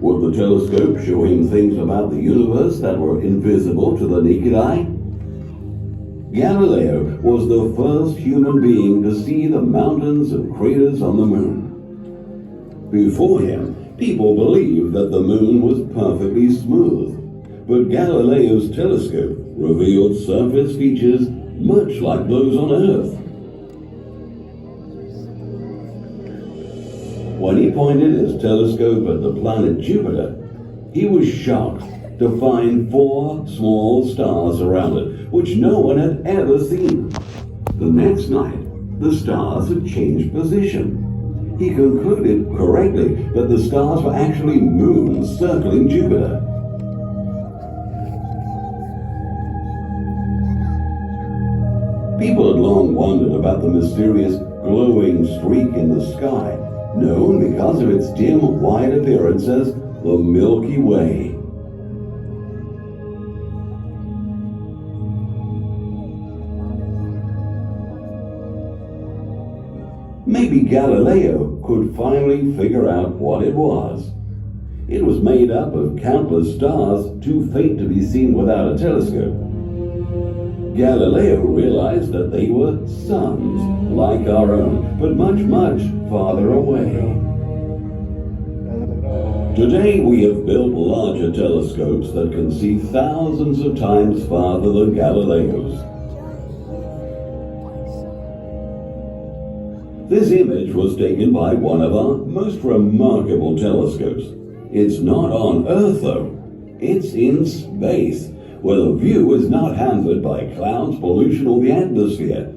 Would the telescope show him things about the universe that were invisible to the naked eye? Galileo was the first human being to see the mountains and craters on the moon. Before him, people believed that the moon was perfectly smooth, but Galileo's telescope revealed surface features much like those on Earth. When he pointed his telescope at the planet Jupiter, he was shocked to find 4 small stars around it, which no one had ever seen. The next night, the stars had changed position. He concluded correctly that the stars were actually moons circling Jupiter. People had long wondered about the mysterious glowing streak in the sky, known because of its dim white appearance as the Milky Way. Maybe Galileo could finally figure out what it was. It was made up of countless stars too faint to be seen without a telescope. Galileo realized that they were suns like our own, but much, much farther away. Today we have built larger telescopes that can see thousands of times farther than Galileo's. This image was taken by one of our most remarkable telescopes. It's not on Earth though, it's in space, where the view is not hampered by clouds, pollution, or the atmosphere.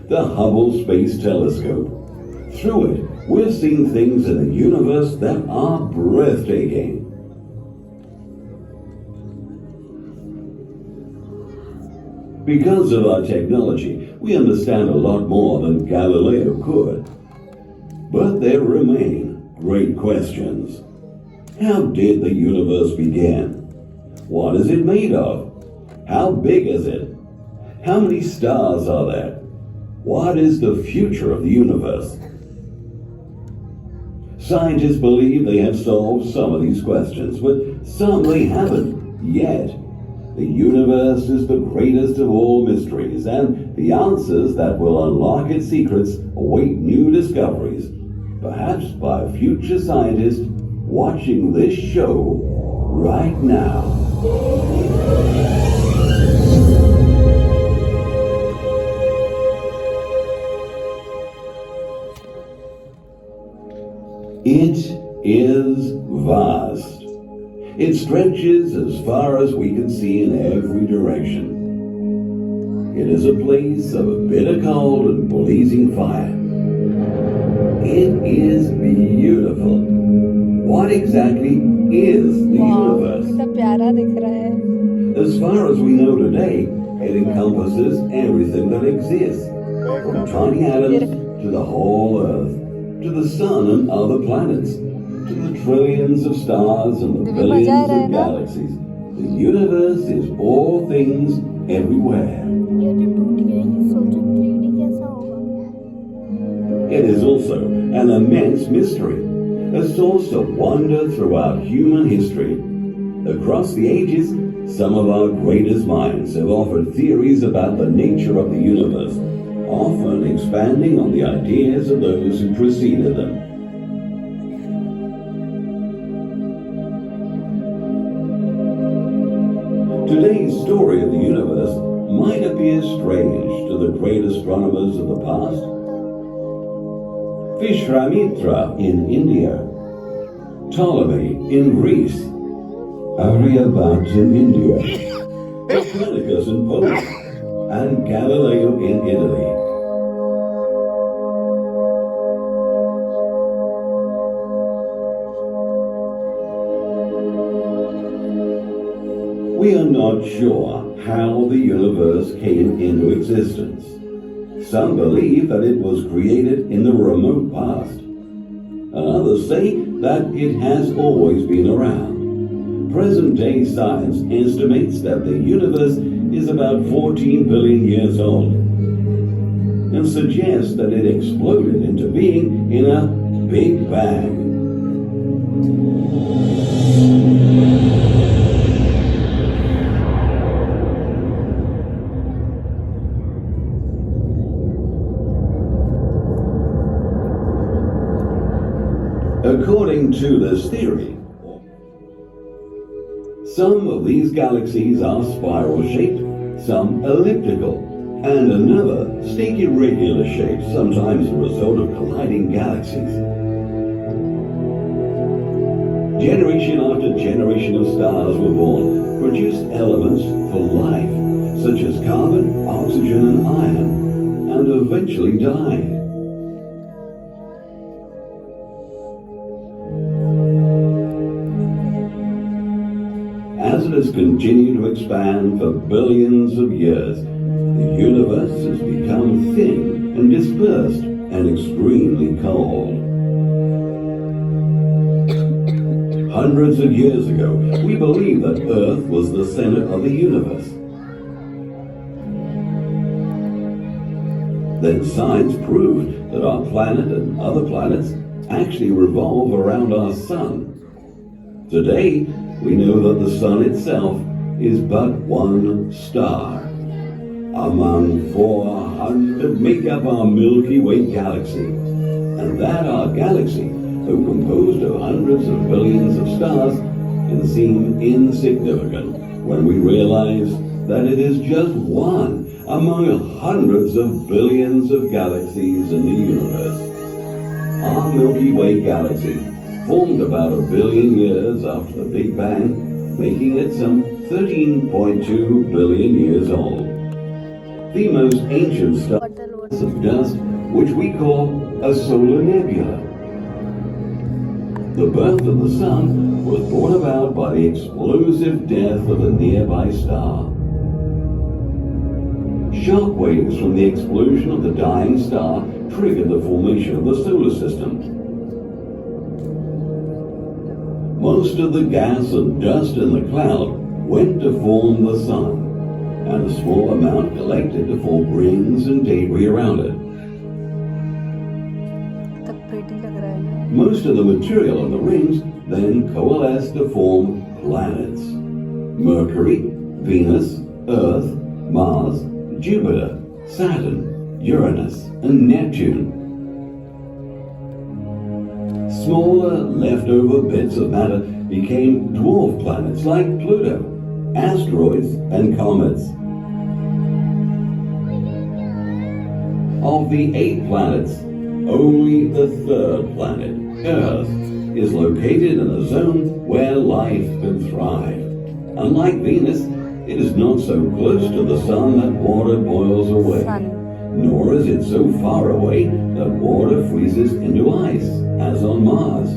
The Hubble Space Telescope. Through it, we're seeing things in the universe that are breathtaking. Because of our technology, we understand a lot more than Galileo could. But there remain great questions. How did the universe begin? What is it made of? How big is it? How many stars are there? What is the future of the universe? Scientists believe they have solved some of these questions, but some they haven't yet. The universe is the greatest of all mysteries, and the answers that will unlock its secrets await new discoveries, perhaps by future scientists watching this show right now. It is vast. It stretches as far as we can see in every direction. It is a place of bitter cold and blazing fire. It is beautiful. What exactly is the universe? As far as we know today, it encompasses everything that exists, from tiny atoms to the whole Earth, to the sun and other planets, to the trillions of stars and the billions of galaxies. The universe is all things everywhere. It is also an immense mystery, a source of wonder throughout human history. Across the ages, some of our greatest minds have offered theories about the nature of the universe, often expanding on the ideas of those who preceded them. Today's story of the universe might appear strange to the great astronomers of the past. Vishwamitra in India, Ptolemy in Greece, Aryabhat in India, Copernicus in Poland, and Galileo in Italy. We are not sure how the universe came into existence. Some believe that it was created in the remote past. Others say that it has always been around. Present-day science estimates that the universe is about 14 billion years old and suggests that it exploded into being in a Big Bang. According to this theory, some of these galaxies are spiral-shaped, some elliptical, and another snake irregular shape, sometimes a result of colliding galaxies. Generation after generation of stars were born, produced elements for life, such as carbon, oxygen, and iron, and eventually died. As it has continued to expand for billions of years, the universe has become thin and dispersed and extremely cold. Hundreds of years ago, we believed that Earth was the center of the universe. Then science proved that our planet and other planets actually revolve around our sun. Today, we know that the sun itself is but one star among 400 make up our Milky Way galaxy, and that our galaxy, though composed of hundreds of billions of stars, can seem insignificant when we realize that it is just one among hundreds of billions of galaxies in the universe. Our Milky Way galaxy formed about 1 billion years after the Big Bang, making it some 13.2 billion years old. The most ancient star of dust, which we call a solar nebula. The birth of the sun was brought about by the explosive death of a nearby star. Shock waves from the explosion of the dying star triggered the formation of the solar system. Most of the gas and dust in the cloud went to form the sun, and a small amount collected to form rings and debris around it. Most of the material in the rings then coalesced to form planets: Mercury, Venus, Earth, Mars, Jupiter, Saturn, Uranus, and Neptune. Smaller, leftover bits of matter became dwarf planets like Pluto, asteroids, and comets. Of the 8 planets, only the 3rd planet, Earth, is located in a zone where life can thrive. Unlike Venus, it is not so close to the sun that water boils away, nor is it so far away that water freezes into ice, as on Mars.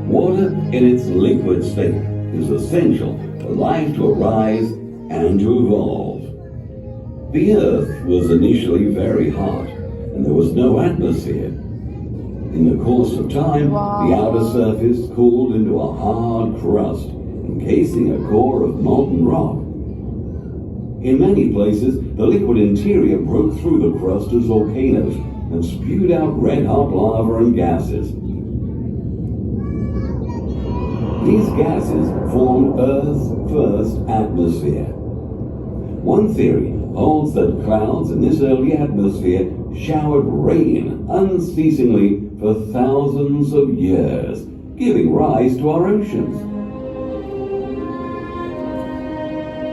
Water in its liquid state is essential for life to arise and to evolve. The Earth was initially very hot, and there was no atmosphere. In the course of time, the outer surface cooled into a hard crust, encasing a core of molten rock. In many places, the liquid interior broke through the crust as volcanoes and spewed out red-hot lava and gases. These gases formed Earth's first atmosphere. One theory holds that clouds in this early atmosphere showered rain unceasingly for thousands of years, giving rise to our oceans.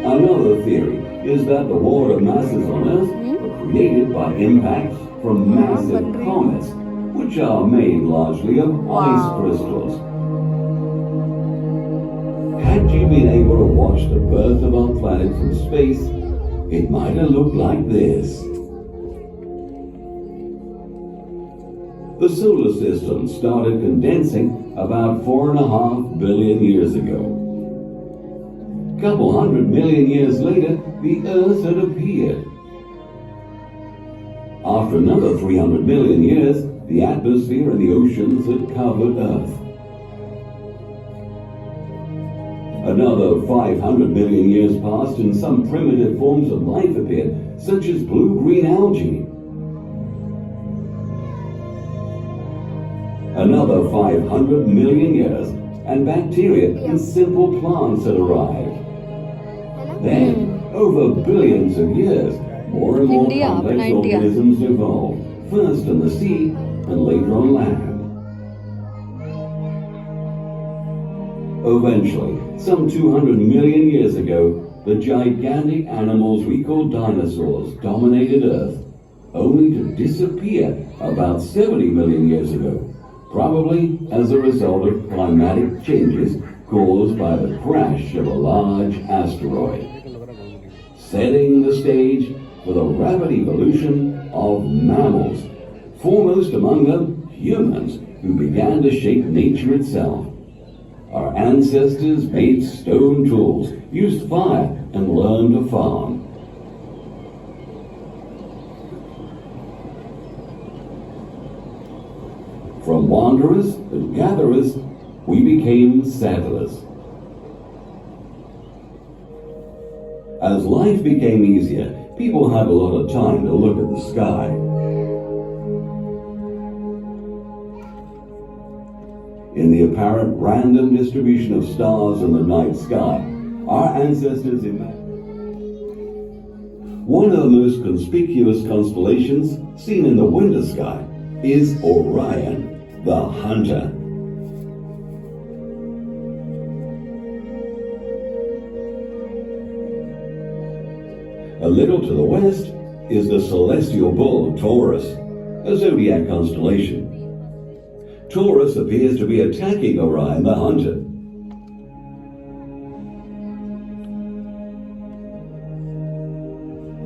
Another theory is that the water masses on Earth were created by impacts from massive comets, which are made largely of ice crystals. Had you been able to watch the birth of our planet from space, it might have looked like this. The solar system started condensing about 4.5 billion years ago. Couple 100 million years later, the Earth had appeared. After another 300 million years, the atmosphere and the oceans had covered Earth. Another 500 million years passed and some primitive forms of life appeared, such as blue-green algae. Another 500 million years, and bacteria and simple plants had arrived. Then, over billions of years, more and more India, complex apna India. organisms evolved, first in the sea and later on land. Eventually, some 200 million years ago, the gigantic animals we call dinosaurs dominated Earth, only to disappear about 70 million years ago, probably as a result of climatic changes caused by the crash of a large asteroid, setting the stage for the rapid evolution of mammals, foremost among them humans, who began to shape nature itself. Our ancestors made stone tools, used fire, and learned to farm. From wanderers and gatherers, we became settlers. As life became easier, people had a lot of time to look at the sky. In the apparent random distribution of stars in the night sky, our ancestors imagined. One of the most conspicuous constellations seen in the winter sky is Orion, the Hunter. A little to the west is the celestial bull Taurus, a zodiac constellation. Taurus appears to be attacking Orion the Hunter.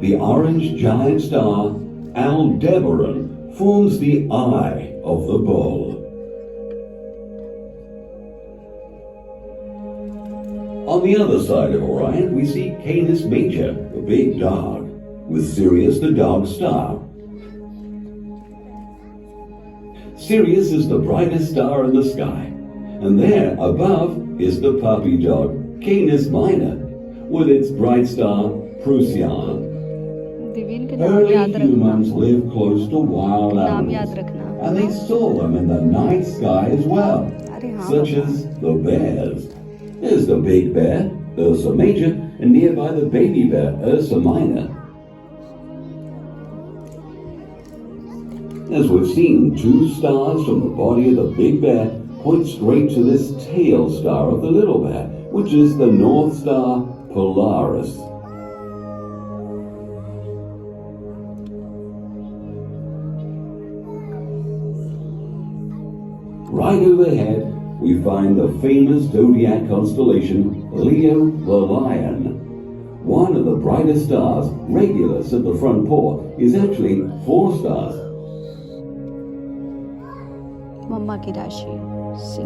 The orange giant star Aldebaran forms the eye of the bull. On the other side of Orion, we see Canis Major, the big dog, with Sirius the dog star. Sirius is the brightest star in the sky, and there above is the puppy dog, Canis Minor, with its bright star, Procyon. Early humans lived close to wild animals, and they saw them in the night sky as well, such as the bears. There's the big bear, Ursa Major, and nearby the baby bear, Ursa Minor. As we've seen, two stars from the body of the big bear point straight to this tail star of the little bear, which is the North Star Polaris. Right overhead, we find the famous zodiac constellation Leo the Lion. One of the brightest stars, Regulus at the front paw, is actually 4 stars.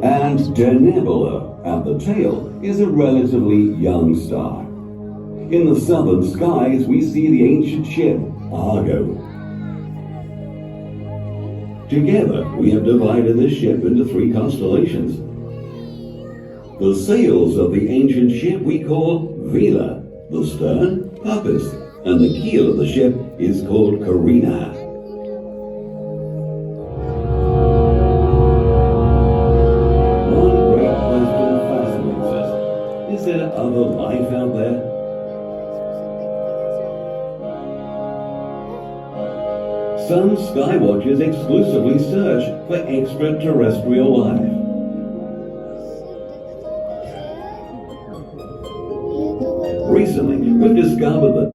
And Denebula at the tail is a relatively young star. In the southern skies, we see the ancient ship Argo. Together, we have divided this ship into 3 constellations. The sails of the ancient ship we call Vela, the stern, Puppis, and the keel of the ship is called Carina. One great question fascinates us. Is there other life out there? Some skywatchers exclusively search for extraterrestrial life. Recently, we've discovered that